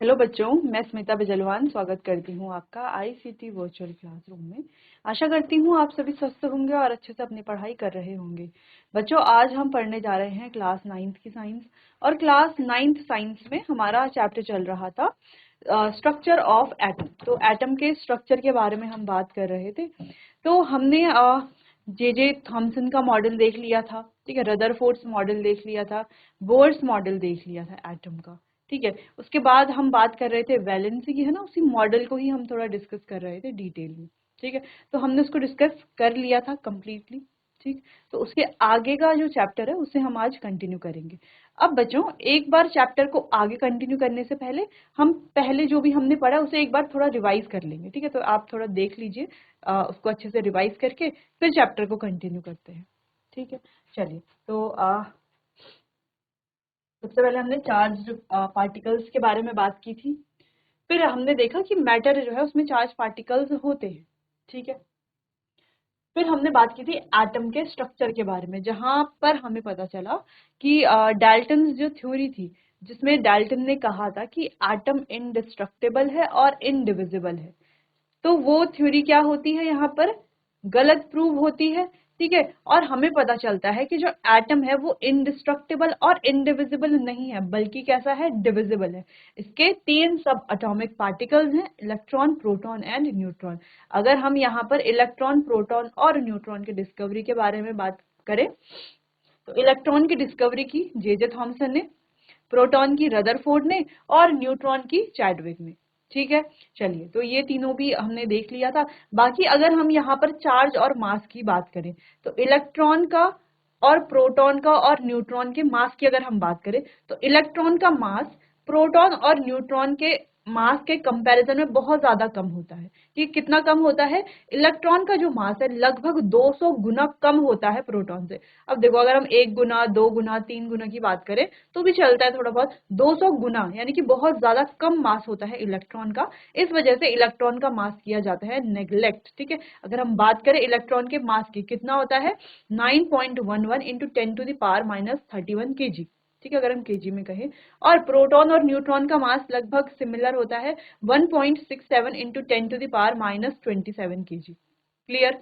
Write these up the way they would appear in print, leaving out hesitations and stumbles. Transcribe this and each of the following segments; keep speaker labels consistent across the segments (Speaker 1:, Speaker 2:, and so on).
Speaker 1: Hello बच्चों, मैं स्मिता बिजलवान स्वागत करती हूँ आपका आईसीटी वर्चुअल क्लासरूम में। आशा करती हूँ आप सभी स्वस्थ होंगे और अच्छे से अपनी पढ़ाई कर रहे होंगे। बच्चों, आज हम पढ़ने जा रहे हैं क्लास 9th की साइंस। और क्लास 9th साइंस में हमारा चैप्टर चल रहा था स्ट्रक्चर ऑफ एटम। तो एटम के स्ट्रक्चर के बारे में हम बात कर रहे थे। तो हमने जे थॉमसन का मॉडल देख लिया था, ठीक है, रदरफोर्ड्स मॉडल देख लिया था, बोर्स मॉडल देख लिया था एटम का, ठीक है। उसके बाद हम बात कर रहे थे वैलेंसी की, है ना, उसी मॉडल को ही हम थोड़ा डिस्कस कर रहे थे डिटेल में, ठीक है। तो हमने उसको डिस्कस कर लिया था कंप्लीटली, ठीक। तो उसके आगे का जो चैप्टर है उसे हम आज कंटिन्यू करेंगे। अब बच्चों, एक बार चैप्टर को आगे कंटिन्यू करने से पहले हम पहले जो भी हमने पढ़ा उसे एक बार थोड़ा रिवाइज कर लेंगे, ठीक है। तो आप थोड़ा देख लीजिए, उसको अच्छे से रिवाइज करके फिर चैप्टर को कंटिन्यू करते हैं, ठीक है। चलिए, तो सबसे पहले हमने चार्ज पार्टिकल्स के बारे में बात की थी। फिर हमने देखा कि मैटर जो है उसमें चार्ज पार्टिकल्स होते हैं, ठीक है। फिर हमने बात की थी एटम के स्ट्रक्चर के बारे में, जहां पर हमें पता चला कि डाल्टन जो थ्योरी थी, जिसमें डाल्टन ने कहा था कि एटम इनडिस्ट्रक्टेबल है और इनडिविजिबल है, तो वो थ्योरी क्या होती है, यहाँ पर गलत प्रूव होती है, ठीक है। और हमें पता चलता है कि जो एटम है वो इनडिस्ट्रक्टेबल और इनडिविजिबल नहीं है, बल्कि कैसा है, डिविजिबल है। इसके 3 सब एटॉमिक पार्टिकल्स हैं, इलेक्ट्रॉन, प्रोटॉन एंड न्यूट्रॉन। अगर हम यहाँ पर इलेक्ट्रॉन, प्रोटॉन और न्यूट्रॉन की डिस्कवरी के बारे में बात करें, तो इलेक्ट्रॉन की डिस्कवरी की जे थॉमसन ने, प्रोटॉन की रदरफोर्ड ने और न्यूट्रॉन की चैडविक ने, ठीक है। चलिए, तो ये तीनों भी हमने देख लिया था। बाकी अगर हम यहाँ पर चार्ज और मास की बात करें, तो इलेक्ट्रॉन का और प्रोटॉन का और न्यूट्रॉन के मास की अगर हम बात करें, तो इलेक्ट्रॉन का मास प्रोटॉन और न्यूट्रॉन के मास के कंपैरिजन में बहुत ज्यादा कम होता है। ये कितना कम होता है? इलेक्ट्रॉन का जो मास है लगभग 200 गुना कम होता है प्रोटॉन से। अब देखो, अगर हम 1 गुना, 2 गुना, 3 गुना की बात करें तो भी चलता है थोड़ा बहुत, 200 गुना यानी कि बहुत ज्यादा कम मास होता है इलेक्ट्रॉन का। इस वजह से इलेक्ट्रॉन का मास किया जाता है नेग्लेक्ट, ठीक है। अगर हम बात करें इलेक्ट्रॉन के मास की, कितना होता है, 9.11 इंटू 10⁻31 kg, ठीक है, अगर हम केजी में कहें। और प्रोटॉन और न्यूट्रॉन का मास लगभग सिमिलर होता है, 1.67 इंटू 10⁻27 kg। क्लियर?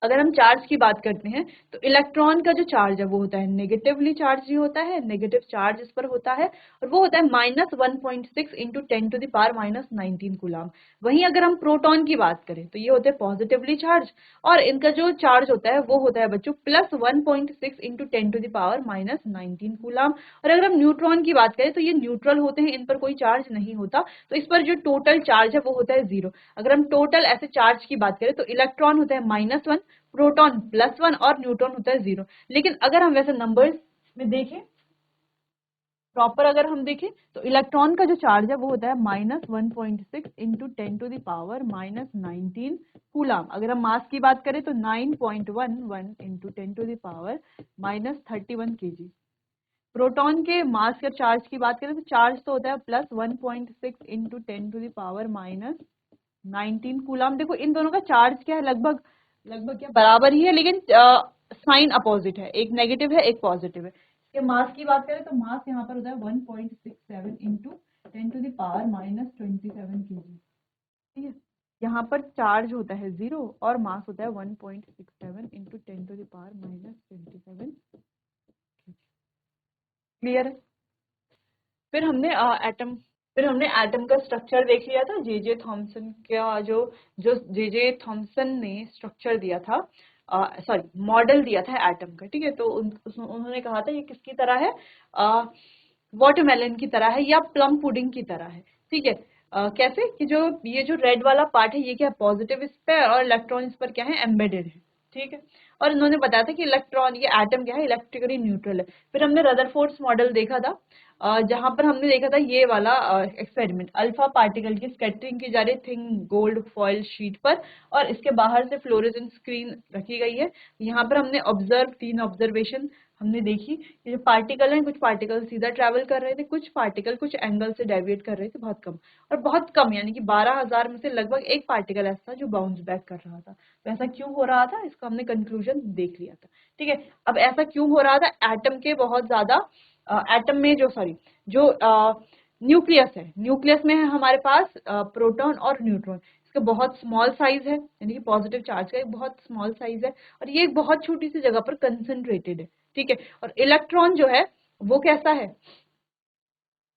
Speaker 1: अगर हम चार्ज की बात करते हैं, तो इलेक्ट्रॉन का जो चार्ज है वो होता है नेगेटिवली चार्ज ही होता है, नेगेटिव चार्ज इस पर होता है, और वो होता है -1.6 इंटू 10⁻19 कूलम। वहीं अगर हम प्रोटॉन की बात करें, तो ये होते हैं पॉजिटिवली चार्ज, और इनका जो चार्ज होता है वो होता है बच्चों +1.6 इंटू 10⁻19 कूलम। और अगर हम न्यूट्रॉन की बात करें, तो ये न्यूट्रल होते हैं, इन पर कोई चार्ज नहीं होता, तो इस पर जो टोटल चार्ज है वो होता है 0। अगर हम टोटल ऐसे चार्ज की बात करें, तो इलेक्ट्रॉन होता है -1, प्रोटॉन +1 और न्यूट्रॉन होता है 0। लेकिन अगर हम वैसे नंबर्स में देखें, प्रॉपर अगर हम देखें, तो इलेक्ट्रॉन का जो चार्ज है वो होता है -1.6 इंटू 10⁻19 कूलम। अगर हम मास की बात करें, तो 9.11 इंटू 10⁻31 kg। प्रोटॉन के मास या चार्ज की बात करें, तो चार्ज तो होता है +1.6 इंटू 10⁻19 कूलम। देखो, इन दोनों का चार्ज क्या है, लगभग लगभग क्या बराबर ही है, लेकिन साइन अपोजिट है, एक नेगेटिव है एक पॉजिटिव है। इसके मास की बात करें, तो मास यहाँ पर होता है 1.67 इंटू 10⁻27 kg, ठीक है। यहाँ पर चार्ज होता है 0 और मास होता है 1.67 इंटू 10⁻27। क्लियर है? फिर हमने एटम फिर हमने एटम का स्ट्रक्चर देख लिया था, जे थॉमसन का जो जो जे थॉमसन ने स्ट्रक्चर दिया था, सॉरी मॉडल दिया था एटम का, ठीक है। तो उन्होंने कहा था ये किसकी तरह है, वाटरमेलन की तरह है या प्लम पुडिंग की तरह है, ठीक है। कैसे कि जो ये जो रेड वाला पार्ट है ये क्या है, पॉजिटिव इस पे, और इलेक्ट्रॉन इस पर क्या है, एम्बेडेड है, ठीक है। और इन्होंने बताया था कि इलेक्ट्रॉन, ये एटम क्या है, इलेक्ट्रिकली न्यूट्रल है। फिर हमने रदरफोर्ड्स मॉडल देखा था, जहां पर हमने देखा था ये वाला एक्सपेरिमेंट, अल्फा पार्टिकल की स्कैटरिंग की जा रही थिन गोल्ड फॉइल शीट पर, और इसके बाहर से फ्लोरेसेंट स्क्रीन रखी गई है। यहाँ पर हमने ऑब्जर्व 3 ऑब्जर्वेशन हमने देखी, ये जो पार्टिकल हैं, कुछ पार्टिकल सीधा ट्रैवल कर रहे थे, कुछ पार्टिकल कुछ एंगल से डेविएट कर रहे थे, बहुत कम, और बहुत कम यानी कि 12,000 में से लगभग एक पार्टिकल ऐसा था जो बाउंस बैक कर रहा था। तो ऐसा क्यों हो रहा था, इसका हमने कंक्लूजन देख लिया था, ठीक है। अब ऐसा क्यों हो रहा था, एटम के बहुत ज्यादा एटम में जो सॉरी जो न्यूक्लियस है, न्यूक्लियस में है हमारे पास प्रोटॉन और न्यूट्रॉन। इसका बहुत स्मॉल साइज है, यानी कि पॉजिटिव चार्ज का एक बहुत स्मॉल साइज है, और ये एक बहुत छोटी सी जगह पर कंसंट्रेटेड है, ठीक है। और इलेक्ट्रॉन जो है वो कैसा है,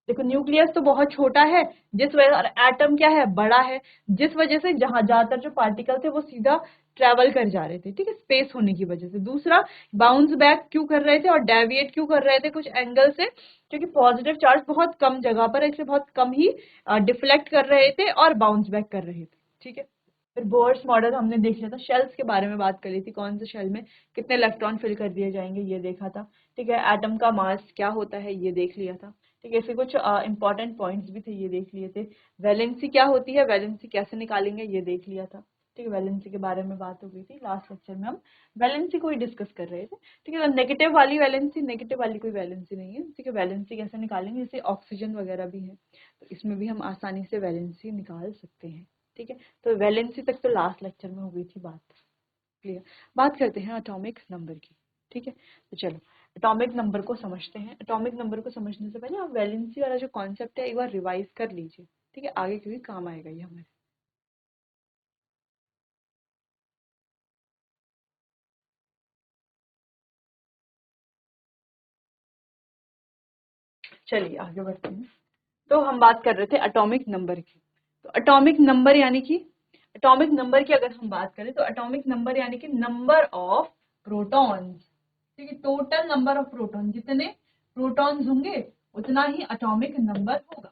Speaker 1: देखो न्यूक्लियस तो बहुत छोटा है, जिस वजह, और एटम क्या है, बड़ा है, जिस वजह से जहां ज्यादातर जो पार्टिकल थे वो सीधा ट्रेवल कर जा रहे थे, ठीक है, स्पेस होने की वजह से। दूसरा, बाउंस बैक क्यों कर रहे थे और डेविएट क्यों कर रहे थे कुछ एंगल से, क्योंकि पॉजिटिव चार्ज बहुत कम जगह पर है, इसलिए बहुत कम ही डिफ्लेक्ट कर रहे थे और बाउंस बैक कर रहे थे, ठीक है। फिर बोर्स मॉडल हमने देख लिया था, शेल्स के बारे में बात करी थी, कौन से शेल में कितने इलेक्ट्रॉन फिल कर दिए जाएंगे ये देखा था, ठीक है। एटम का मास क्या होता है ये देख लिया था, ठीक है। फिर कुछ इंपॉर्टेंट पॉइंट्स भी थे ये देख लिए थे। वैलेंसी क्या होती है, वैलेंसी कैसे निकालेंगे ये देख लिया था, ठीक है। वैलेंसी के बारे में बात हो गई थी लास्ट लेक्चर में, हम वैलेंसी को ही डिस्कस कर रहे थे, ठीक है। नेगेटिव वाली वैलेंसी, नेगेटिव वाली कोई वैलेंसी नहीं है, ठीक है। वैलेंसी कैसे निकालेंगे, जैसे ऑक्सीजन वगैरह भी है तो इसमें भी हम आसानी से वैलेंसी निकाल सकते हैं, ठीक है। तो वैलेंसी तक तो लास्ट लेक्चर में हो गई थी बात, क्लियर। बात करते हैं एटॉमिक नंबर की, ठीक है। तो चलो एटॉमिक नंबर को समझते हैं। एटॉमिक नंबर को समझने से पहले आप वैलेंसी वाला जो कॉन्सेप्ट है एक बार रिवाइज कर लीजिए, ठीक है, आगे क्योंकि काम आएगा ये हमारे। चलिए आगे बढ़ते हैं। तो हम बात कर रहे थे एटॉमिक नंबर की। तो एटॉमिक नंबर यानी कि, एटॉमिक नंबर की अगर हम बात करें तो एटॉमिक नंबर यानी कि नंबर ऑफ प्रोटॉन्स, ठीक है। टोटल नंबर ऑफ प्रोटॉन, जितने प्रोटॉन्स होंगे उतना ही एटॉमिक नंबर होगा,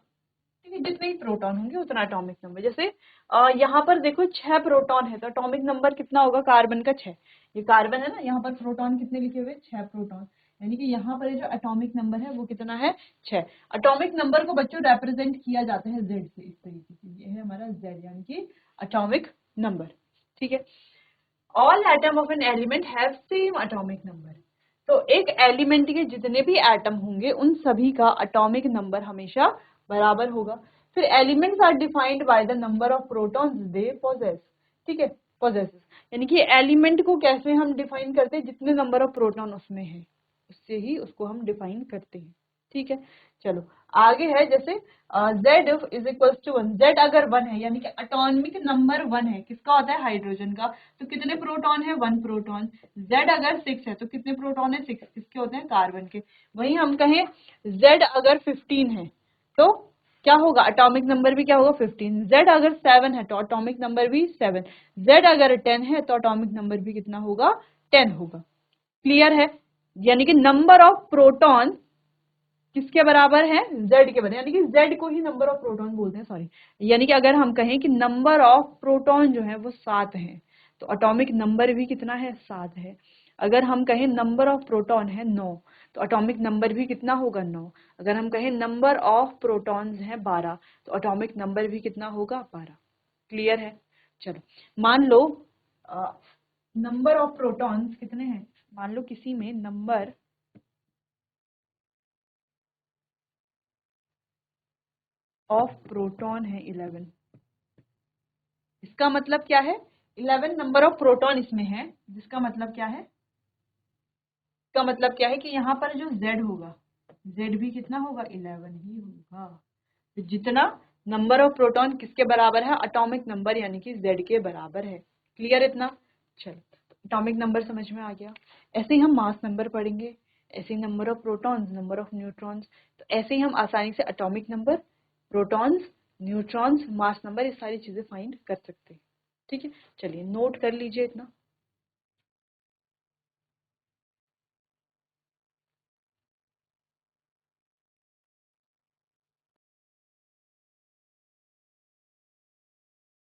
Speaker 1: ठीक है। जितने ही प्रोटॉन होंगे उतना एटॉमिक नंबर। जैसे यहाँ पर देखो 6 प्रोटॉन है तो एटॉमिक नंबर कितना होगा, कार्बन का 6, ये कार्बन है ना, यहाँ पर प्रोटॉन कितने लिखे हुए, 6 प्रोटॉन, यानी कि यहाँ पर जो एटॉमिक नंबर है वो कितना है, 6। एटॉमिक नंबर को बच्चों रिप्रेजेंट किया जाता है जेड से, इस तरीके से, ये है हमारा जेड यानी कि एटॉमिक नंबर, ठीक है। All atom of an element have same atomic number. तो एक एलिमेंट के जितने भी एटम होंगे उन सभी का एटॉमिक नंबर हमेशा बराबर होगा। फिर elements are defined by the number of protons they possess, ठीक है, पोजेसेस, यानी कि एलिमेंट को कैसे हम डिफाइन करते हैं, जितने नंबर ऑफ प्रोटॉन उसमें है उससे ही उसको हम डिफाइन करते हैं, ठीक है। चलो आगे है, जैसे z is equals to 1, z अगर 1 है यानी कि एटॉमिक नंबर 1 है, किसका होता है, हाइड्रोजन का, तो कितने प्रोटॉन है, 1 प्रोटॉन। z अगर 6 है तो कितने प्रोटॉन है, 6, किसके होते हैं, कार्बन के। वहीं हम कहें z अगर 15 है तो क्या होगा, एटॉमिक नंबर भी क्या होगा, 15। z अगर 7 है तो एटॉमिक नंबर भी 7। z अगर 10 है तो एटॉमिक नंबर भी कितना होगा, 10 होगा, क्लियर है। यानी कि नंबर ऑफ प्रोटॉन किसके बराबर है, z के बराबर, यानी कि z को ही नंबर ऑफ प्रोटॉन बोलते हैं, सॉरी। यानी कि अगर हम कहें कि नंबर ऑफ प्रोटॉन जो है वो 7 है तो एटॉमिक नंबर भी कितना है, 7 है। अगर हम कहें नंबर ऑफ प्रोटॉन है 9 तो एटॉमिक नंबर भी कितना होगा, 9। अगर हम कहें नंबर ऑफ प्रोटॉन्स है 12 तो एटॉमिक नंबर भी कितना होगा, 12, क्लियर है। चलो मान लो नंबर ऑफ प्रोटॉन्स कितने हैं, मान लो किसी में नंबर ऑफ प्रोटॉन है 11, इसका मतलब क्या है, 11 नंबर ऑफ प्रोटॉन इसमें है, जिसका मतलब क्या है, इसका मतलब क्या है कि यहाँ पर जो z होगा, z भी कितना होगा, 11 ही होगा। तो जितना नंबर ऑफ प्रोटॉन किसके बराबर है, एटॉमिक नंबर यानी कि z के बराबर है, क्लियर इतना। चलो एटॉमिक नंबर समझ में आ गया। ऐसे ही हम मास नंबर पढ़ेंगे, ऐसे ही number of protons, number of neutrons, तो ऐसे ही हम आसानी से atomic number, protons, neutrons, mass number, ये सारी चीजें फाइंड कर सकते हैं, ठीक है। चलिए नोट कर लीजिए इतना।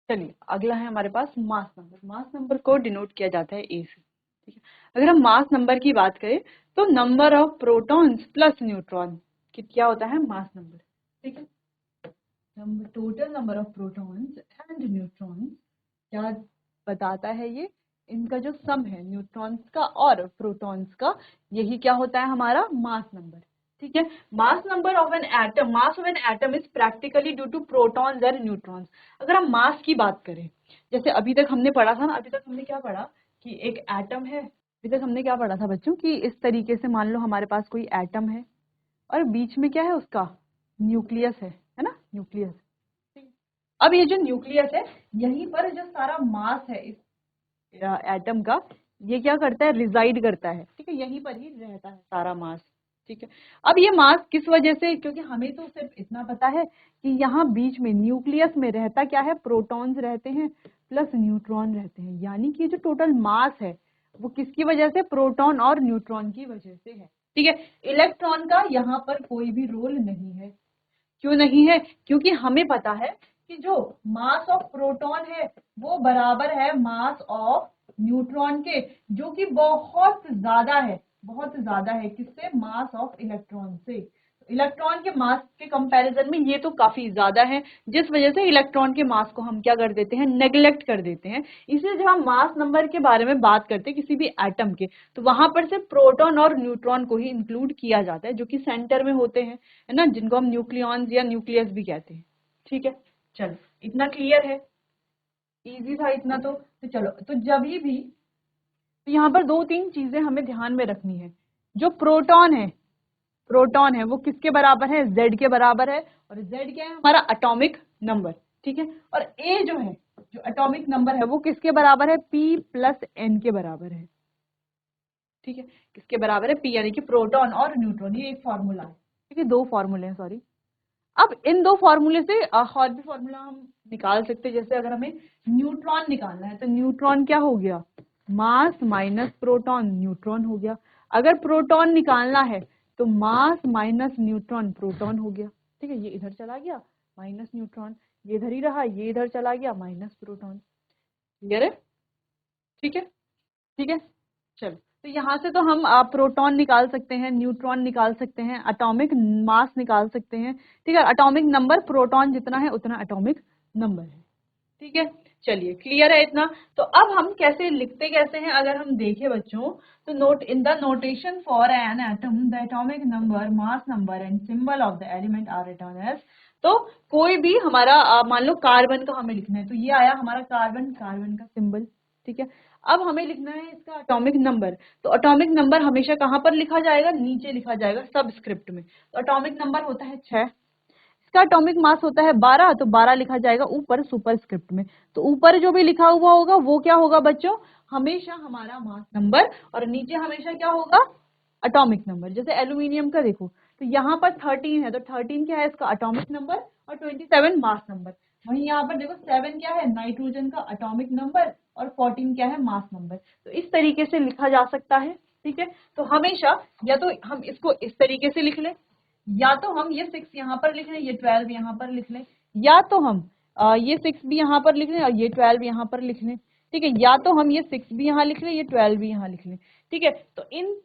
Speaker 1: चलिए अगला है हमारे पास मास नंबर। मास नंबर को डिनोट किया जाता है ए से, ठीक है। अगर हम मास नंबर की बात करें तो number of protons plus neutron कि क्या होता है, मास नंबर, ठीक है। Total number of protons and neutrons क्या बताता है ये, इनका जो सम है न्यूट्रॉन्स का और प्रोटॉन्स का, यही क्या होता है हमारा मास नंबर, ठीक है। Mass number of an atom, mass of an atom is practically due to protons and neutrons. अगर हम मास की बात करें, जैसे अभी तक हमने पढ़ा था ना, अभी तक हमने क्या पढ़ा कि एक एटम है, अभी तक हमने क्या पढ़ा था बच्चों, कि इस तरीके से मान लो हमारे पास कोई एटम है और बीच में क्या है उसका न्यूक्लियस है ना, न्यूक्लियस। अब ये जो न्यूक्लियस है, यहीं पर जो सारा मास है इस एटम का, ये क्या करता है, रिजाइड करता है, ठीक है, यहीं पर ही रहता है सारा मास, ठीक है। अब ये मास किस वजह से, क्योंकि हमें तो सिर्फ इतना पता है कि यहाँ बीच में न्यूक्लियस में रहता क्या है, प्रोटॉन्स रहते हैं प्लस न्यूट्रॉन रहते हैं, यानी कि जो टोटल मास है वो किसकी वजह से, प्रोटॉन और न्यूट्रॉन की वजह से है, ठीक है। इलेक्ट्रॉन का यहाँ पर कोई भी रोल नहीं है। क्यों नहीं है, क्योंकि हमें पता है कि जो मास ऑफ प्रोटॉन है वो बराबर है मास ऑफ न्यूट्रॉन के, जो कि बहुत ज्यादा है किससे, मास ऑफ इलेक्ट्रॉन से। इलेक्ट्रॉन के मास के कंपैरिजन में ये तो काफी ज्यादा है, जिस वजह से इलेक्ट्रॉन के मास को हम क्या कर देते हैं, नेग्लेक्ट कर देते हैं। इसलिए जब हम मास नंबर के बारे में बात करते हैं किसी भी एटम के, तो वहां पर सिर्फ प्रोटॉन और न्यूट्रॉन को ही इंक्लूड किया जाता है, जो कि सेंटर में होते हैं, है ना, जिनको हम न्यूक्लियॉन्स या न्यूक्लियस भी कहते हैं, ठीक है। चलो, इतना क्लियर है, इजी था इतना तो चलो, तो जब भी तो यहाँ पर दो तीन चीजें हमें ध्यान में रखनी है। जो प्रोटॉन है वो किसके बराबर है, Z के बराबर है, और Z क्या है, हमारा एटॉमिक नंबर, ठीक है। और A जो है, जो एटॉमिक नंबर है, वो किसके बराबर है, P प्लस N के बराबर है, ठीक है। किसके बराबर है, P, यानी कि प्रोटॉन और न्यूट्रॉन, ये एक फॉर्मूला है, ठीक है, दो फॉर्मूले हैं, सॉरी। अब इन दो फॉर्मूले से और भी फॉर्मूला हम निकाल सकते हैं, जैसे अगर हमें न्यूट्रॉन निकालना है तो न्यूट्रॉन क्या हो गया, मास माइनस प्रोटॉन न्यूट्रॉन हो गया। अगर प्रोटॉन निकालना है तो मास माइनस न्यूट्रॉन प्रोटॉन हो गया, ठीक है। ये इधर चला गया माइनस न्यूट्रॉन, ये इधर ही रहा, ये इधर चला गया माइनस प्रोटॉन, क्लियर है, ठीक है, ठीक है। चलो, तो यहाँ से तो हम प्रोटॉन निकाल सकते हैं, न्यूट्रॉन निकाल सकते हैं, एटॉमिक मास निकाल सकते हैं, ठीक है। एटॉमिक नंबर प्रोटॉन जितना है उतना एटॉमिक नंबर है, ठीक है। चलिए, क्लियर है इतना। तो अब हम कैसे लिखते कैसे हैं, अगर हम देखें बच्चों, तो note in the notation for an atom the atomic number, mass number and symbol of the element are written as. तो कोई भी हमारा मान लो कार्बन का हमें लिखना है, तो ये आया हमारा कार्बन, कार्बन का सिंबल, ठीक है। अब हमें लिखना है इसका एटॉमिक नंबर, तो एटॉमिक नंबर हमेशा कहाँ पर लिखा जाएगा, नीचे लिखा जाएगा सबस्क्रिप्ट में। तो एटॉमिक नंबर होता है 6, इसका एटॉमिक मास होता है 12, तो 12 लिखा जाएगा ऊपर सुपरस्क्रिप्ट में। तो ऊपर जो भी लिखा हुआ होगा वो क्या होगा बच्चों, हमेशा हमारा मास नंबर, और नीचे हमेशा क्या होगा, एटॉमिक नंबर। जैसे एल्यूमिनियम का देखो, तो यहाँ पर 13 है, तो 13 क्या है, इसका एटॉमिक नंबर, और 27 मास नंबर। वहीं यहाँ पर देखो 7 क्या है, नाइट्रोजन का एटॉमिक नंबर, और 14 क्या है, मास नंबर। तो इस तरीके से लिखा जा सकता है, ठीक है। तो हमेशा या तो हम इसको इस तरीके से लिख लें, या तो हम ये 6 यहाँ पर लिख लें, ये 12 यहाँ पर लिख लें, या तो हम ये 6 भी यहाँ पर लिख लें और ये 12 यहाँ पर लिख लें, ठीक है। या तो हम ये 6 भी यहाँ लिख लें, ये 12 भी यहाँ लिख लें, ठीक है। तो इन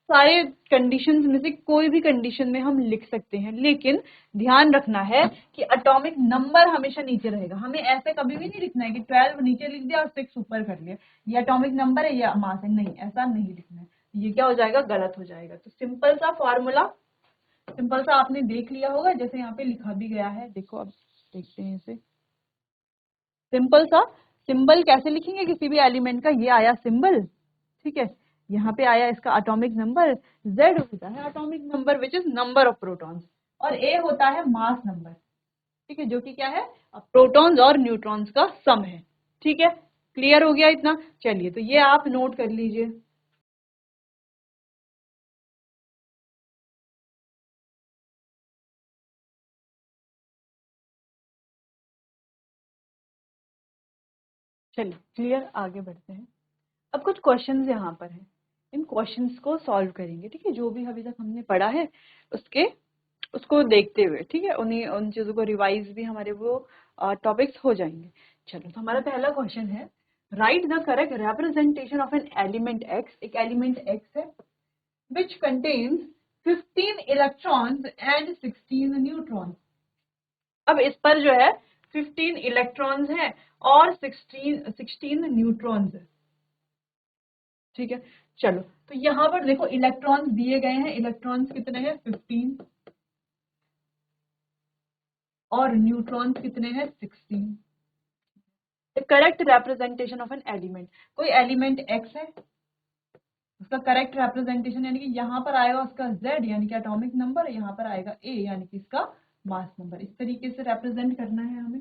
Speaker 1: सारे कंडीशंस में से कोई भी कंडीशन में हम लिख सकते हैं, लेकिन ध्यान रखना है कि एटॉमिक नंबर हमेशा नीचे रहेगा। हमें ऐसे कभी भी नहीं लिखना है कि 12 नीचे लिख दिया और 6 ऊपर कर लिया, ये एटॉमिक नंबर है या मास है, नहीं, ऐसा नहीं लिखना है, ये क्या हो जाएगा, गलत हो जाएगा। तो सिंपल सा फॉर्मूला, सिंपल सा आपने देख लिया होगा, जैसे यहाँ पे लिखा भी गया है, देखो अब देखते हैं इसे। सिंपल सा सिंबल कैसे लिखेंगे किसी भी एलिमेंट का, ये आया सिंबल, ठीक है। यहाँ पे आया इसका एटॉमिक नंबर, Z होता है atomic number which is number of protons, और A होता है मास नंबर, ठीक है, जो कि क्या है, प्रोटॉन्स और न्यूट्रॉन्स का सम है, ठीक है। क्लियर हो गया इतना, चलिए, तो ये आप नोट कर लीजिए। चलिए, क्लियर, आगे बढ़ते हैं। अब कुछ क्वेश्चंस यहाँ पर हैं, इन क्वेश्चंस को सॉल्व करेंगे, ठीक है। जो भी अभी तक हमने पढ़ा है उसके उसको देखते हुए, ठीक है, उन्हीं उन चीजों को रिवाइज भी हमारे वो टॉपिक्स हो जाएंगे। चलो, तो हमारा पहला क्वेश्चन है, right the correct representation of an element x. एक एलिमेंट एक्स है which contains 15 electrons and 16 neutrons. अब इस पर जो है 15 इलेक्ट्रॉन्स हैं और 16 न्यूट्रॉन्स है, ठीक है। चलो, तो यहाँ पर देखो इलेक्ट्रॉन्स दिए गए हैं, इलेक्ट्रॉन्स कितने हैं, 15, और न्यूट्रॉन्स कितने हैं, 16। The correct representation of an element, कोई एलिमेंट एक्स है, उसका करेक्ट रिप्रेजेंटेशन यानी कि यहाँ पर आएगा उसका Z यानी कि एटॉमिक नंबर, यहाँ पर आएगा A यानी कि इसका मास नंबर। इस तरीके से रिप्रेजेंट करना है हमें,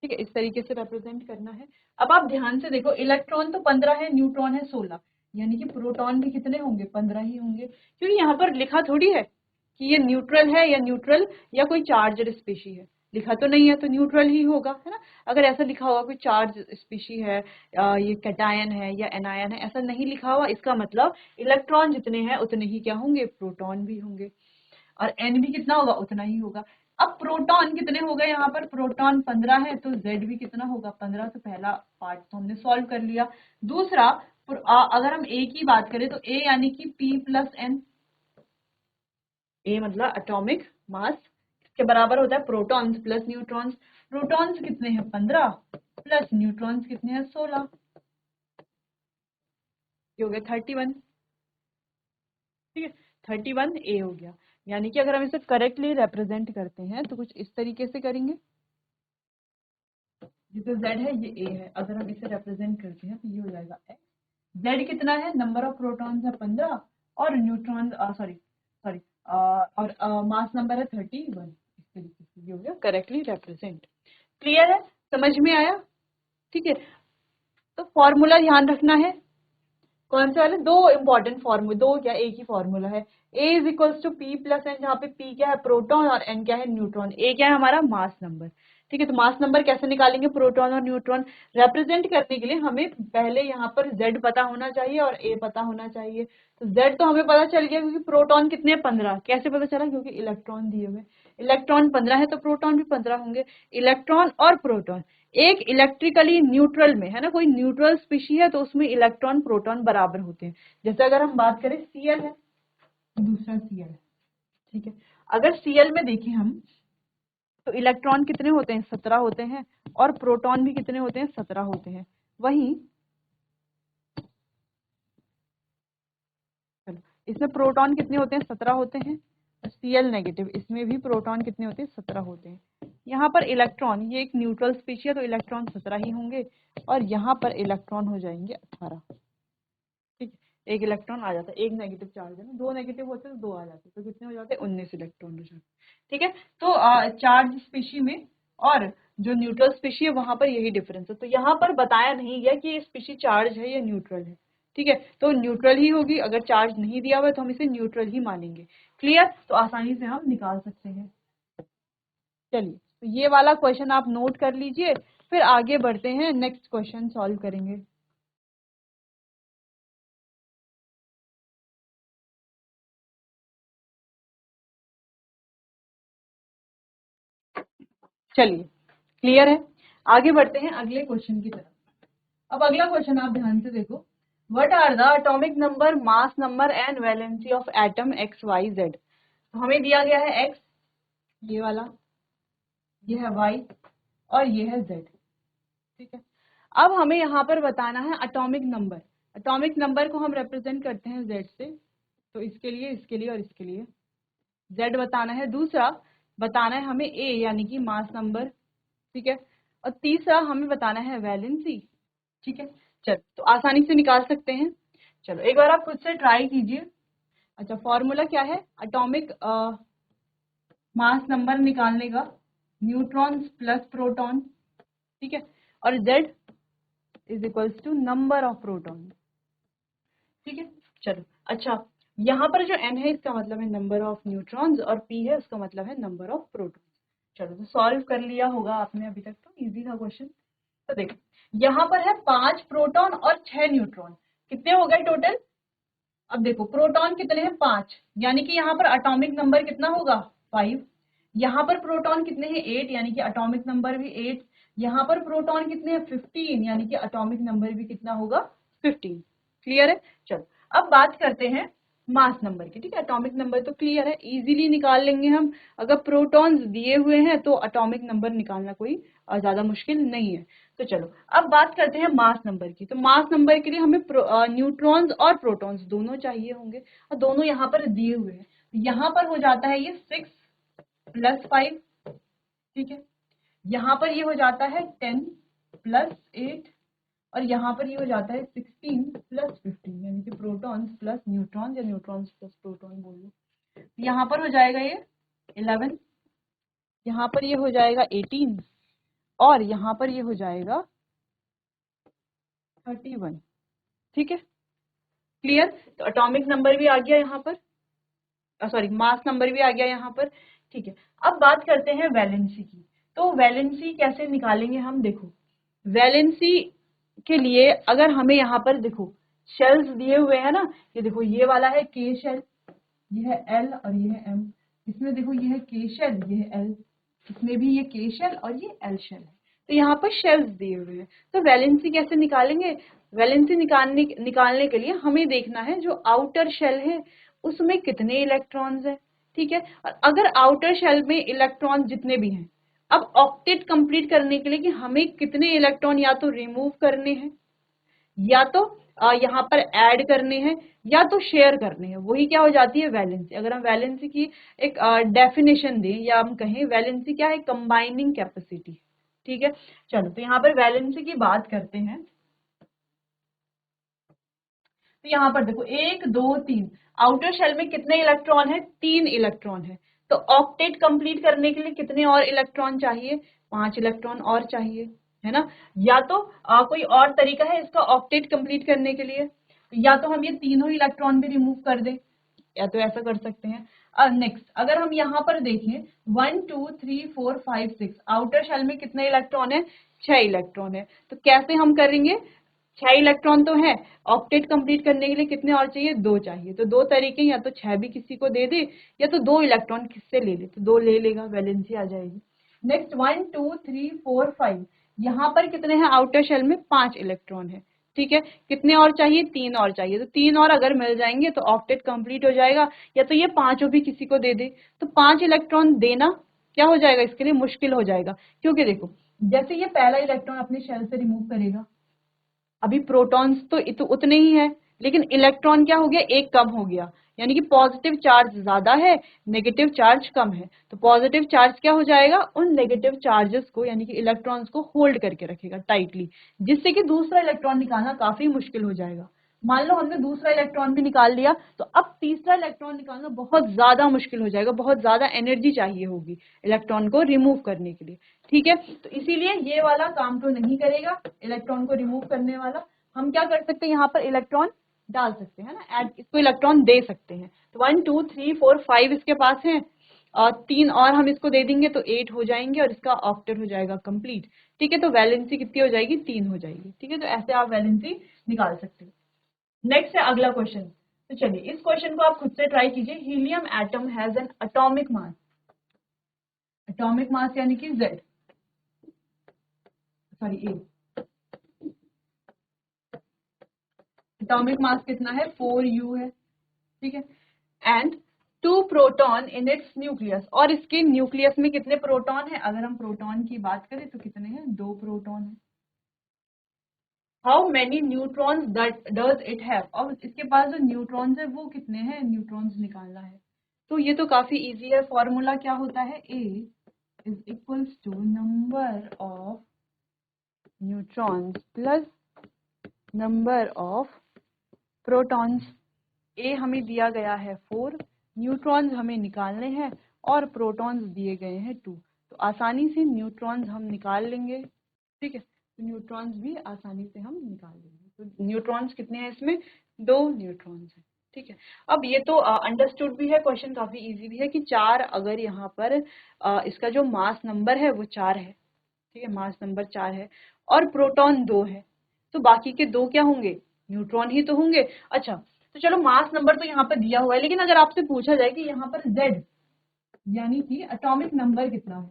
Speaker 1: ठीक है, इस तरीके से रिप्रेजेंट करना है। अब आप ध्यान से देखो, इलेक्ट्रॉन तो 15 है, न्यूट्रॉन है 16, यानी कि प्रोटॉन भी कितने होंगे, 15 ही होंगे, क्योंकि यहाँ पर लिखा थोड़ी है कि ये न्यूट्रल है या न्यूट्रल या कोई चार्जड स्पीशी है, लिखा तो नहीं है, तो न्यूट्रल ही होगा, है ना। अगर ऐसा लिखा होगा कोई चार्ज स्पीशी है, ये कैटायन है या एनायन है, ऐसा नहीं लिखा हुआ, इसका मतलब इलेक्ट्रॉन जितने हैं उतने ही क्या होंगे, प्रोटॉन भी होंगे, और एन भी कितना होगा, उतना ही होगा। अब प्रोटॉन कितने हो गए, यहाँ पर प्रोटॉन 15 है, तो जेड भी कितना होगा, 15। तो पहला पार्ट तो हमने सॉल्व कर लिया। दूसरा, अगर हम ए की बात करें तो ए यानी कि पी प्लस एन, ए मतलब एटॉमिक मास, इसके बराबर होता है प्रोटॉन्स प्लस न्यूट्रॉन्स। प्रोटॉन्स कितने हैं, 15, प्लस न्यूट्रॉन्स कितने हैं, 16, ये हो गया 31, ठीक है, 31 ए हो गया। यानी कि अगर हम इसे करेक्टली रिप्रेजेंट करते हैं तो कुछ इस तरीके से करेंगे, ये तो z है, ये a है, अगर हम इसे रिप्रेजेंट करते हैं तो ये हो जाएगा x। z कितना है, नंबर ऑफ प्रोटॉन्स है 15, और न्यूट्रॉन सॉरी सॉरी और मास नंबर है 31। इस तरीके से ये हो गया करेक्टली रिप्रेजेंट। क्लियर है, समझ में आया, ठीक है। तो फॉर्मूला ध्यान रखना है, कौन से वाले, दो इंपॉर्टेंट फॉर्मूला, दो क्या एक ही फॉर्मूला है। A is equals to P plus N, जहाँ पे P क्या है, प्रोटॉन, और N क्या है, न्यूट्रॉन। A क्या है हमारा, मास नंबर, ठीक है। तो मास नंबर कैसे निकालेंगे, प्रोटॉन और न्यूट्रॉन रिप्रेजेंट करने के लिए हमें पहले यहाँ पर Z पता होना चाहिए और A पता होना चाहिए। तो Z तो हमें पता चल गया, क्योंकि प्रोटॉन कितने हैं, 15। कैसे पता चला, क्योंकि इलेक्ट्रॉन दिए हुए, इलेक्ट्रॉन 15 है तो प्रोटॉन भी 15 होंगे। इलेक्ट्रॉन और प्रोटॉन एक इलेक्ट्रिकली न्यूट्रल में है ना, कोई न्यूट्रल स्पीशी है तो उसमें इलेक्ट्रॉन प्रोटॉन बराबर होते हैं। जैसे अगर हम बात करें Cl है, दूसरा Cl है, ठीक है। अगर Cl में देखें हम तो इलेक्ट्रॉन कितने होते हैं, 17 होते हैं, और प्रोटॉन भी कितने होते हैं, 17 होते हैं। वहीं चलो, इसमें प्रोटॉन कितने होते हैं, 17 होते हैं। Cl नेगेटिव, इसमें भी प्रोटॉन कितने होते हैं, 17 होते हैं। यहाँ पर इलेक्ट्रॉन, ये एक न्यूट्रल स्पीशी है तो इलेक्ट्रॉन 17 ही होंगे, और यहाँ पर इलेक्ट्रॉन हो जाएंगे 18, ठीक है। एक इलेक्ट्रॉन आ जाता है, एक नेगेटिव चार्ज है ना, दो नेगेटिव होते तो दो आ जाते, तो कितने हो जाते हैं, 19 इलेक्ट्रॉन हो जाते, ठीक है। तो चार्ज स्पीशी में और जो न्यूट्रल स्पीशी है वहां पर यही डिफरेंस है। तो यहाँ पर बताया नहीं गया कि ये स्पीशी चार्ज है या न्यूट्रल है, ठीक है। तो न्यूट्रल ही होगी, अगर चार्ज नहीं दिया हुआ है तो हम इसे न्यूट्रल ही मानेंगे। क्लियर, तो आसानी से हम निकाल सकते हैं। चलिए, तो ये वाला क्वेश्चन आप नोट कर लीजिए, फिर आगे बढ़ते हैं, नेक्स्ट क्वेश्चन सॉल्व करेंगे। चलिए, क्लियर है, आगे बढ़ते हैं अगले क्वेश्चन की तरफ। अब अगला क्वेश्चन आप ध्यान से देखो, what are the atomic number, mass number and valency of atom X Y Z. तो हमें दिया गया है एक्स, ये वाला, ये है वाई, और ये है जेड, ठीक है। अब हमें यहाँ पर बताना है एटॉमिक नंबर। एटॉमिक नंबर को हम रिप्रेजेंट करते हैं जेड से, तो इसके लिए और इसके लिए जेड बताना है। दूसरा बताना है हमें ए यानी कि मास नंबर, ठीक है। और तीसरा हमें बताना है वैलेंसी, ठीक है। चलो, तो आसानी से निकाल सकते हैं। चलो एक बार आप खुद से ट्राई कीजिए। अच्छा, फॉर्मूला क्या है, एटॉमिक मास नंबर निकालने का, न्यूट्रॉन्स प्लस प्रोटॉन, ठीक है, और Z is equals to number of proton, ठीक है। चलो, अच्छा, यहाँ पर जो N है इसका मतलब है नंबर ऑफ न्यूट्रॉन्स, और P है उसका मतलब है नंबर ऑफ प्रोटॉन। चलो, तो सॉल्व कर लिया होगा आपने अभी तक, तो इजी था क्वेश्चन। तो देखो, यहाँ पर है 5 प्रोटॉन और 6 न्यूट्रॉन, कितने हो गए टोटल। अब देखो, प्रोटॉन कितने हैं, 5, यानी कि यहाँ पर एटॉमिक नंबर कितना होगा, 5। यहाँ पर प्रोटॉन कितने हैं, 8, यानी कि एटॉमिक नंबर भी 8। यहाँ पर प्रोटॉन कितने हैं, 15, यानी कि एटॉमिक नंबर भी कितना होगा, 15। क्लियर है। चलो, अब बात करते हैं मास नंबर की, ठीक है। एटॉमिक नंबर तो क्लियर है, इजीली निकाल लेंगे हम। अगर प्रोटॉन्स दिए हुए हैं तो एटॉमिक नंबर निकालना कोई ज्यादा मुश्किल नहीं है। तो चलो, अब बात करते हैं मास नंबर की। तो मास नंबर के लिए हमें न्यूट्रॉन्स और प्रोटॉन्स दोनों चाहिए होंगे, और दोनों यहाँ पर दिए हुए हैं। यहाँ पर हो जाता है ये 6 प्लस 5, ठीक है। यहाँ पर ये हो जाता है 10 प्लस 8, और यहाँ पर ये हो जाता है 16 प्लस 15, यानी कि प्रोटॉन्स प्लस न्यूट्रॉन या न्यूट्रॉन्स प्लस प्रोटॉन बोल लो। यहाँ पर हो जाएगा ये 11, यहाँ पर ये हो जाएगा 18 और यहाँ पर ये हो जाएगा 31। ठीक है, क्लियर। तो एटॉमिक नंबर भी आ गया यहाँ पर, सॉरी मास नंबर भी आ गया यहाँ पर। ठीक है, अब बात करते हैं वैलेंसी की। तो वैलेंसी कैसे निकालेंगे हम, देखो वैलेंसी के लिए अगर हमें यहाँ पर देखो शेल्स दिए हुए हैं ना, ये देखो ये वाला है के शेल, ये है एल और ये है एम। इसमें देखो ये है के शेल, ये है एल, इसमें भी ये के शेल और ये एल शेल है। तो यहाँ पर शेल्स दिए हुए हैं, तो वैलेंसी कैसे निकालेंगे। वैलेंसी निकालने के लिए हमें देखना है जो आउटर शेल है उसमें कितने इलेक्ट्रॉन्स हैं। ठीक है, और अगर आउटर शेल में इलेक्ट्रॉन जितने भी हैं, अब ऑक्टेट कंप्लीट करने के लिए कि हमें कितने इलेक्ट्रॉन या तो रिमूव करने हैं या तो यहाँ पर ऐड करने हैं या तो शेयर करने हैं, वही क्या हो जाती है वैलेंसी। अगर हम वैलेंसी की एक डेफिनेशन दें या हम कहें वैलेंसी क्या है, कंबाइनिंग कैपेसिटी। ठीक है, चलो तो यहाँ पर वैलेंसी की बात करते हैं। तो यहाँ पर देखो 1 2 3, आउटर शेल में कितने इलेक्ट्रॉन है, 3 इलेक्ट्रॉन है। तो ऑक्टेट कंप्लीट करने के लिए कितने और इलेक्ट्रॉन चाहिए, 5 इलेक्ट्रॉन और चाहिए, है ना। या तो कोई और तरीका है इसका ऑक्टेट कंप्लीट करने के लिए, या तो हम ये तीनों इलेक्ट्रॉन भी रिमूव कर दें, या तो ऐसा कर सकते हैं। नेक्स्ट अगर हम यहाँ पर देखें 1 2 3 4 5 6, आउटर शेल में कितने इलेक्ट्रॉन है, 6 इलेक्ट्रॉन है। तो कैसे हम करेंगे, 6 इलेक्ट्रॉन तो है, ऑक्टेट कंप्लीट करने के लिए कितने और चाहिए, 2 चाहिए। तो 2 तरीके, या तो 6 भी किसी को दे दे या तो 2 इलेक्ट्रॉन किससे ले ले, तो 2 ले लेगा, वैलेंसी आ जाएगी। नेक्स्ट 1 2 3 4 5, यहाँ पर कितने हैं, आउटर शेल में 5 इलेक्ट्रॉन है। ठीक है, कितने और चाहिए, 3 और चाहिए। तो 3 और अगर मिल जाएंगे तो ऑक्टेट कंप्लीट हो जाएगा, या तो ये पांचों भी किसी को दे दे। तो 5 इलेक्ट्रॉन देना क्या हो जाएगा, इसके लिए मुश्किल हो जाएगा, क्योंकि देखो जैसे ये पहला इलेक्ट्रॉन अपने शेल से रिमूव करेगा, अभी प्रोटॉन्स तो उतने ही है, लेकिन इलेक्ट्रॉन क्या हो गया, एक कम हो गया, यानी कि पॉजिटिव चार्ज ज्यादा है, नेगेटिव चार्ज कम है। तो पॉजिटिव चार्ज क्या हो जाएगा, उन नेगेटिव चार्जेस को यानी कि इलेक्ट्रॉन्स को होल्ड करके रखेगा टाइटली, जिससे कि दूसरा इलेक्ट्रॉन निकालना काफी मुश्किल हो जाएगा। मान लो हमने दूसरा इलेक्ट्रॉन भी निकाल लिया, तो अब तीसरा इलेक्ट्रॉन निकालना बहुत ज्यादा मुश्किल हो जाएगा, बहुत ज्यादा एनर्जी चाहिए होगी इलेक्ट्रॉन को रिमूव करने के लिए। ठीक है, तो इसीलिए ये वाला काम तो नहीं करेगा इलेक्ट्रॉन को रिमूव करने वाला। हम क्या कर सकते हैं, यहाँ पर इलेक्ट्रॉन डाल सकते हैं ना, ऐड इसको इलेक्ट्रॉन दे सकते हैं। तो 1 2 3 4 5 इसके पास है, और 3 और हम इसको दे देंगे तो 8 हो जाएंगे और इसका ऑक्टेट हो जाएगा कंप्लीट। ठीक है, तो वैलेंसी कितनी हो जाएगी, 3 हो जाएगी। ठीक है, तो ऐसे आप वैलेंसी निकाल सकते हैं। नेक्स्ट है अगला क्वेश्चन। तो चलिए इस क्वेश्चन को आप खुद से ट्राई कीजिए। Helium atom has an atomic mass, atomic mass यानी कि Z, सॉरी ए, एटॉमिक मास कितना है, 4U है। ठीक है, and 2 proton in its nucleus, और इसके न्यूक्लियस में कितने प्रोटॉन है, अगर हम प्रोटॉन की बात करें तो कितने हैं, 2 प्रोटॉन है। How many neutrons does it have, और इसके पास जो न्यूट्रॉन्स है वो कितने हैं, न्यूट्रॉन्स निकालना है। तो ये तो काफी इजी है, फॉर्मूला क्या होता है, A is equals to number of neutrons plus number of protons. A हमें दिया गया है 4, न्यूट्रॉन्स हमें निकालने हैं और प्रोटॉन्स दिए गए हैं 2। तो आसानी से न्यूट्रॉन्स हम निकाल लेंगे। ठीक है, तो न्यूट्रॉन्स भी आसानी से हम निकाल लेंगे। तो न्यूट्रॉन्स कितने हैं इसमें, 2 न्यूट्रॉन्स हैं। ठीक है, अब ये तो अंडरस्टूड भी है, क्वेश्चन काफी इजी भी है कि 4 अगर यहाँ पर इसका जो मास नंबर है वो 4 है। ठीक है, मास नंबर 4 है और प्रोटॉन 2 है, तो बाकी के 2 क्या होंगे, न्यूट्रॉन ही तो होंगे। अच्छा, तो चलो मास नंबर तो यहाँ पर दिया हुआ है, लेकिन अगर आपसे पूछा जाए कि यहाँ पर Z यानी कि एटॉमिक नंबर कितना है,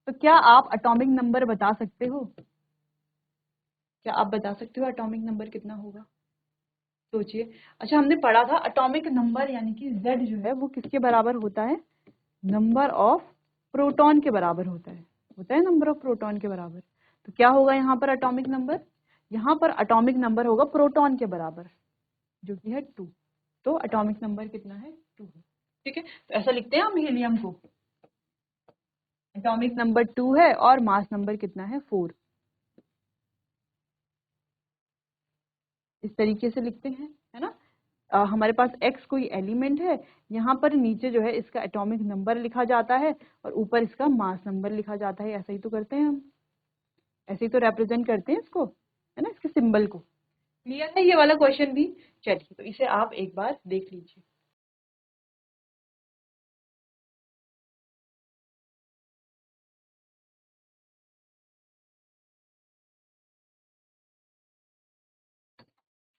Speaker 1: तो क्या आप एटॉमिक नंबर बता सकते हो, क्या आप बता सकते हो एटॉमिक नंबर कितना होगा, सोचिए। अच्छा, हमने पढ़ा था एटॉमिक नंबर यानी कि Z जो है वो किसके बराबर होता है, नंबर ऑफ प्रोटॉन के बराबर होता है नंबर ऑफ प्रोटॉन के बराबर। तो क्या होगा यहाँ पर एटॉमिक नंबर, यहाँ पर एटॉमिक नंबर होगा प्रोटॉन के बराबर जो कि है 2। तो एटॉमिक नंबर कितना है, 2 है। ठीक है, तो ऐसा लिखते हैं हम हीलियम को, एटॉमिक नंबर 2 है और मास नंबर कितना है, 4। इस तरीके से लिखते हैं, है ना। हमारे पास x कोई एलिमेंट है, यहाँ पर नीचे जो है इसका एटॉमिक नंबर लिखा जाता है और ऊपर इसका मास नंबर लिखा जाता है। ऐसा ही तो करते हैं हम, ऐसे ही तो रिप्रेजेंट करते हैं इसको, है ना, इसके सिंबल को। क्लियर है ये वाला क्वेश्चन भी? चलिए तो इसे आप एक बार देख लीजिए।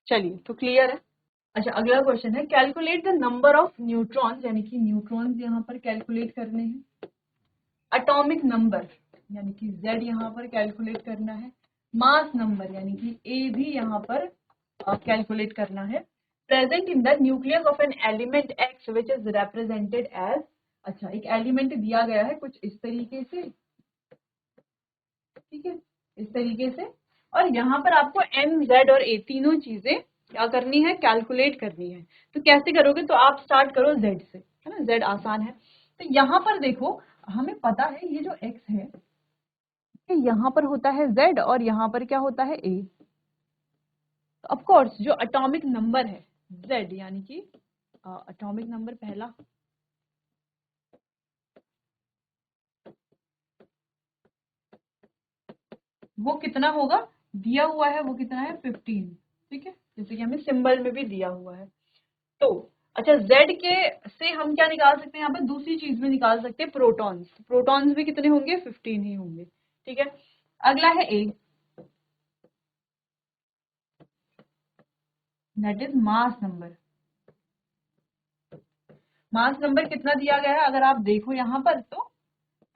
Speaker 1: चलिए तो क्लियर है। अच्छा, अगला क्वेश्चन है, calculate the number of neutrons, यानी कि न्यूट्रॉन्स यहाँ पर कैलकुलेट करने हैं। एटॉमिक नंबर यानी कि Z यहाँ पर कैलकुलेट करना है। मास नंबर यानी कि A भी यहाँ पर कैलकुलेट करना है। Present in the nucleus of an element X which is represented as, अच्छा एक एलिमेंट दिया गया है कुछ इस तरीके से, ठीक है, इस तरीके से, और यहाँ पर आपको M, Z और A तीनों चीजें क्या करनी है, कैलकुलेट करनी है। तो कैसे करोगे, तो आप स्टार्ट करो Z से, है ना, Z आसान है। तो यहाँ पर देखो, हमें पता है ये जो X है कि यहाँ पर होता है Z और यहाँ पर क्या होता है A। तो ऑफ कोर्स जो एटॉमिक नंबर है Z, यानी कि एटॉमिक नंबर पहला, वो कितना होगा, दिया हुआ है वो कितना है 15, ठीक है, जैसे कि हमें सिंबल में भी दिया हुआ है। तो अच्छा, Z के से हम क्या निकाल सकते हैं, यहाँ पर दूसरी चीज में निकाल सकते हैं प्रोटॉन्स। प्रोटॉन्स भी कितने होंगे, 15 ही होंगे, ठीक है। अगला है A, that is mass number. Mass number कितना दिया गया है, अगर आप देखो यहाँ पर तो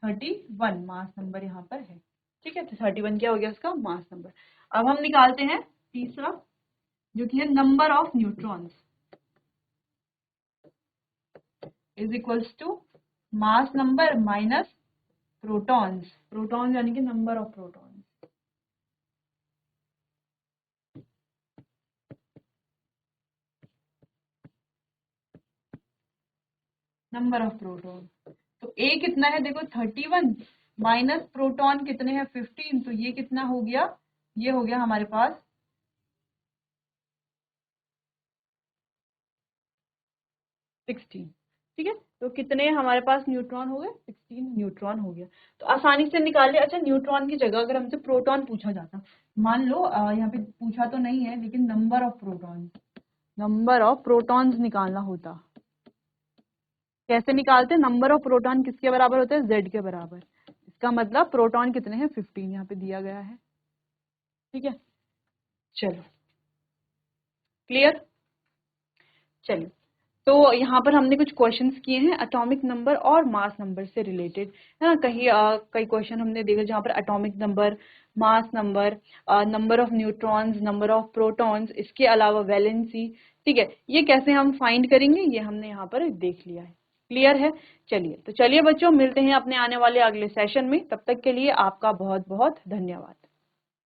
Speaker 1: 31 मास नंबर यहाँ पर है, ठीक है। तो 31 क्या हो गया उसका मास नंबर। अब हम निकालते हैं तीसरा, जो कि है number of neutrons is equals to mass number minus protons. Protons यानी कि number of protons, number of proton. तो A कितना है देखो 31 माइनस प्रोटॉन कितने हैं 15, तो ये कितना हो गया, ये हो गया हमारे पास 16, ठीक है। तो कितने हमारे पास न्यूट्रॉन हो गए, 16 न्यूट्रॉन हो गया। तो आसानी से निकाल लिया। अच्छा, न्यूट्रॉन की जगह अगर हमसे प्रोटॉन पूछा जाता, मान लो यहाँ पे पूछा तो नहीं है लेकिन नंबर ऑफ प्रोटॉन्स निकालना होता, कैसे निकालते हैं, नंबर ऑफ प्रोटॉन किसके बराबर होता है, Z के बराबर। इसका मतलब प्रोटॉन कितने हैं 15, यहाँ पे दिया गया है, ठीक है। चलो क्लियर। चलिए तो यहाँ पर हमने कुछ क्वेश्चंस किए हैं एटॉमिक नंबर और मास नंबर से रिलेटेड, है ना। कई क्वेश्चन हमने देखे जहाँ पर atomic number, mass number, number of neutrons, number of protons, इसके अलावा वैलेंसी, ठीक है, ये कैसे हम फाइंड करेंगे ये हमने यहाँ पर देख लिया है। क्लियर है। चलिए तो चलिए बच्चों, मिलते हैं अपने आने वाले अगले सेशन में। तब तक के लिए आपका बहुत बहुत धन्यवाद।